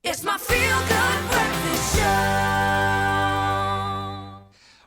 It's my feel-good breakfast show.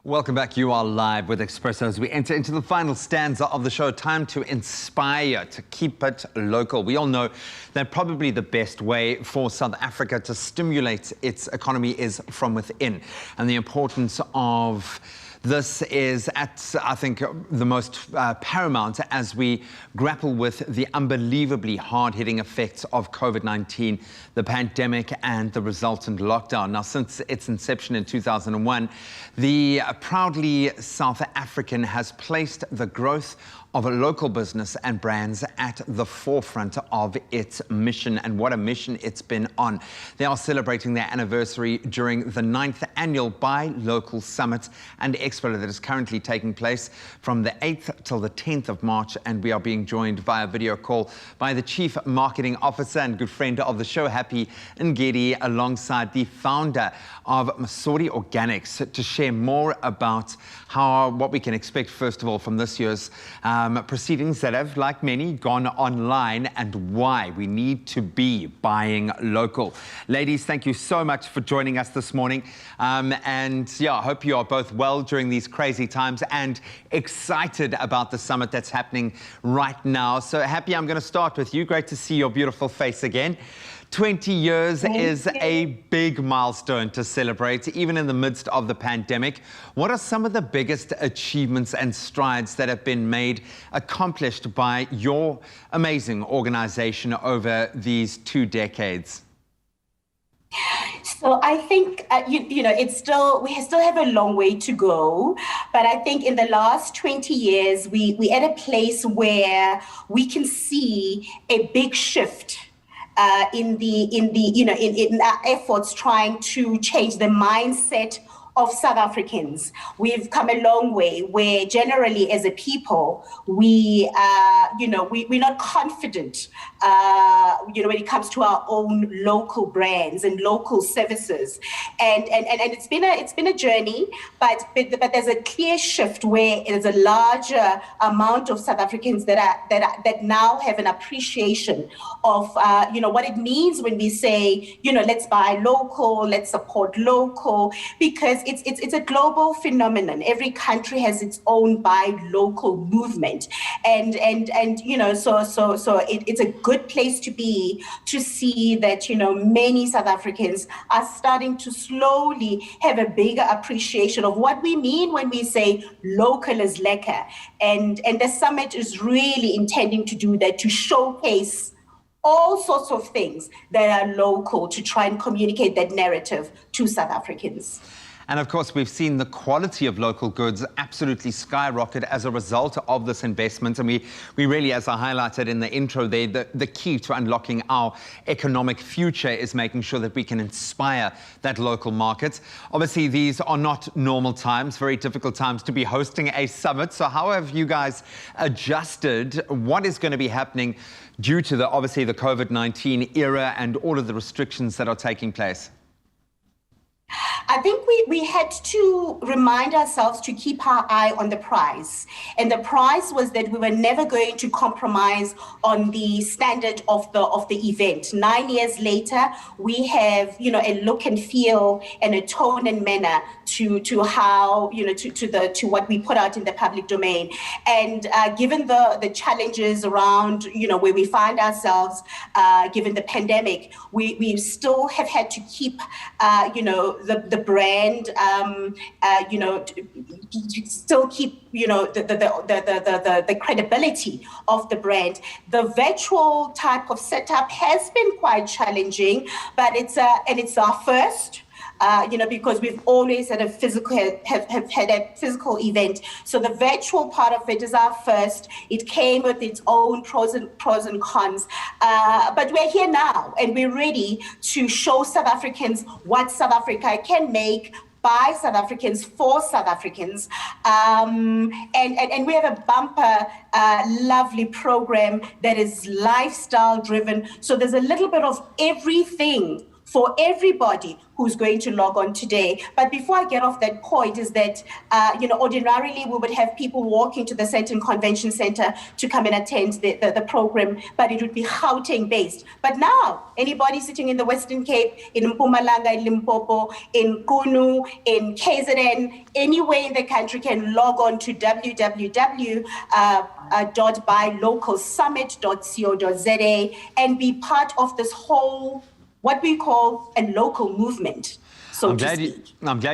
Welcome back. You are live with Expresso as we enter into the final stanza of the show. Time to inspire, to keep it local. We all know that probably the best way for South Africa to stimulate its economy is from within. And the importance of this is at, I think, the most paramount as we grapple with the unbelievably hard-hitting effects of COVID-19, the pandemic and the resultant lockdown. Now, since its inception in 2001, the proudly South African has placed the growth of a local business and brands at the forefront of its mission, and what a mission it's been on. They are celebrating their anniversary during the 9th annual Buy Local Summit and Expo that is currently taking place from the 8th till the 10th of March, and we are being joined via video call by the Chief Marketing Officer and good friend of the show, Happy Ngidi, alongside the founder of Masodi Organics, to share more about what we can expect, first of all, from this year's proceedings that have, like many, gone online, and why we need to be buying local. Ladies, thank you so much for joining us this morning. And yeah, I hope you are both well during these crazy times and excited about the summit that's happening right now. So Happy, I'm going to start with you. Great to see your beautiful face again. 20 years is a big milestone to celebrate, even in the midst of the pandemic. What are some of the biggest achievements and strides that have been accomplished by your amazing organization over these 2 decades? So I think, we still have a long way to go, but I think in the last 20 years, we're at a place where we can see a big shift in our efforts trying to change the mindset of South Africans. We've come a long way where generally as a people, we're not confident, when it comes to our own local brands and local services. And it's been a journey, but there's a clear shift where there's a larger amount of South Africans that now have an appreciation of, what it means when we say, let's buy local, let's support local, because it's a global phenomenon. Every country has its own buy local movement, and so it's a good place to be, to see that many South Africans are starting to slowly have a bigger appreciation of what we mean when we say local is lekker, and the summit is really intending to do that, to showcase all sorts of things that are local, to try and communicate that narrative to South Africans. And of course, we've seen the quality of local goods absolutely skyrocket as a result of this investment. And we really, as I highlighted in the intro there, the key to unlocking our economic future is making sure that we can inspire that local market. Obviously, these are not normal times, very difficult times to be hosting a summit. So how have you guys adjusted? What is going to be happening due to obviously the COVID-19 era and all of the restrictions that are taking place? I think we had to remind ourselves to keep our eye on the prize. And the prize was that we were never going to compromise on the standard of the event. 9 years later, we have, a look and feel and a tone and manner to how, to what we put out in the public domain. And given the challenges around, where we find ourselves, given the pandemic, we still have had to keep, the brand, still keep, the credibility of the brand. The virtual type of setup has been quite challenging, but it's our first. Because we've always had a physical event. So the virtual part of it is our first. It came with its own pros and cons. But we're here now, and we're ready to show South Africans what South Africa can make by South Africans for South Africans. And we have a bumper, lovely program that is lifestyle driven. So there's a little bit of everything for everybody who's going to log on today. But before I get off that point is that, ordinarily we would have people walking to the Sandton Convention Center to come and attend the program, but it would be Gauteng based. But now, anybody sitting in the Western Cape, in Mpumalanga, in Limpopo, in Kunu, in KZN, anywhere in the country can log on to www.buylocalsummit.co.za and be part of this whole, what we call a local movement. So I'm glad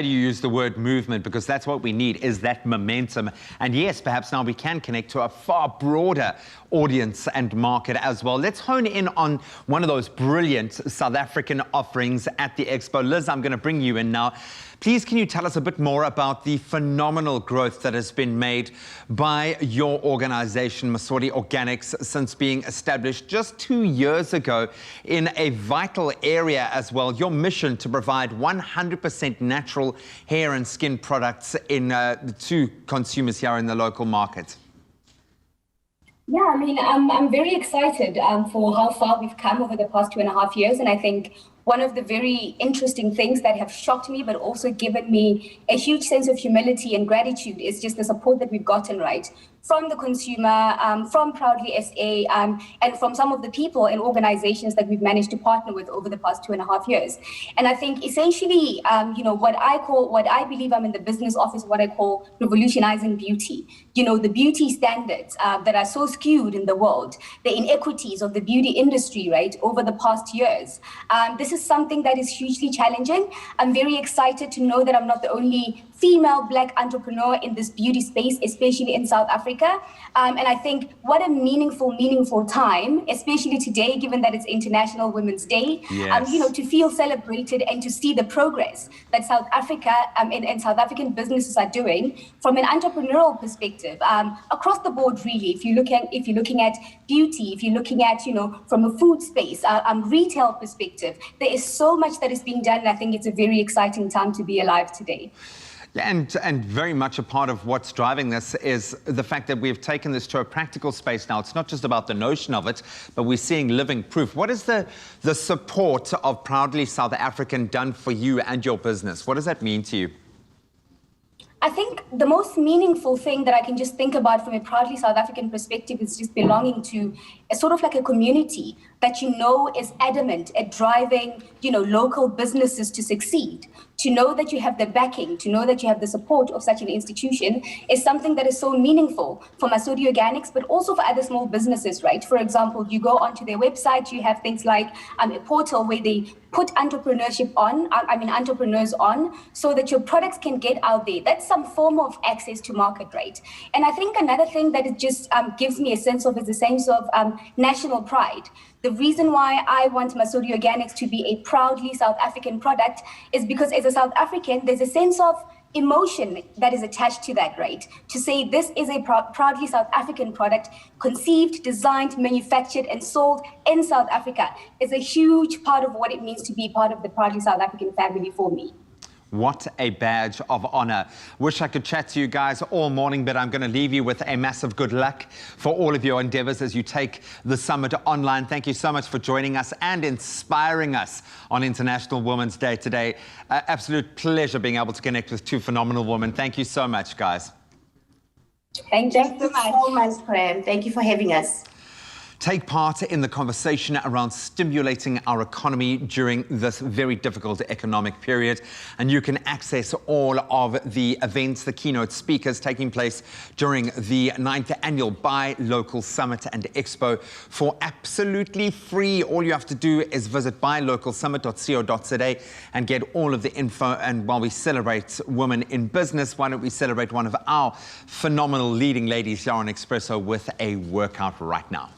you used the word movement, because that's what we need, is that momentum. And yes, perhaps now we can connect to a far broader audience and market as well. Let's hone in on one of those brilliant South African offerings at the Expo. Liz, I'm going to bring you in now. Please, can you tell us a bit more about the phenomenal growth that has been made by your organization, Masodi Organics, since being established just 2 years ago in a vital area as well, your mission to provide 100% natural hair and skin products to consumers here in the local market? Yeah, I mean, I'm very excited for how far we've come over the past 2.5 years. And I think one of the very interesting things that have shocked me, but also given me a huge sense of humility and gratitude, is just the support that we've gotten, right? From the consumer, from Proudly SA, and from some of the people and organizations that we've managed to partner with over the past 2.5 years. And I think essentially, what I believe, I'm in the business office, what I call revolutionizing beauty. The beauty standards that are so skewed in the world, the inequities of the beauty industry, right, over the past years. This is something that is hugely challenging. I'm very excited to know that I'm not the only female Black entrepreneur in this beauty space, especially in South Africa. And I think what a meaningful time, especially today, given that it's International Women's Day, yes. To feel celebrated and to see the progress that South Africa and South African businesses are doing from an entrepreneurial perspective, across the board, really. If you're looking at beauty, if you're looking at, from a food space, retail perspective, there is so much that is being done. And I think it's a very exciting time to be alive today. And very much a part of what's driving this is the fact that we've taken this to a practical space now. It's not just about the notion of it, but we're seeing living proof. What is the support of Proudly South African done for you and your business? What does that mean to you? I think the most meaningful thing that I can just think about from a Proudly South African perspective is just belonging to a sort of like a community that is adamant at driving, local businesses to succeed. To know that you have the backing, to know that you have the support of such an institution is something that is so meaningful for Masodi Organics, but also for other small businesses, right? For example, you go onto their website, you have things like a portal where they put entrepreneurs on, so that your products can get out there. That's some form of access to market, right? And I think another thing that it just gives me a sense of is a sense of national pride. The reason why I want Masodi Organics to be a proudly South African product is because as a South African, there's a sense of emotion that is attached to that, right? To say this is a proudly South African product, conceived, designed, manufactured, and sold in South Africa is a huge part of what it means to be part of the proudly South African family for me. What a badge of honor. Wish I could chat to you guys all morning, but I'm going to leave you with a massive good luck for all of your endeavors as you take the summit online. Thank you so much for joining us and inspiring us on International Women's Day today. Absolute pleasure being able to connect with two phenomenal women. Thank you so much, guys. Thank you so much, Prem. Thank you for having us. Take part in the conversation around stimulating our economy during this very difficult economic period. And you can access all of the events, the keynote speakers taking place during the 9th annual Buy Local Summit and Expo for absolutely free. All you have to do is visit buylocalsummit.co.za and get all of the info. And while we celebrate women in business, why don't we celebrate one of our phenomenal leading ladies here on Expresso with a workout right now?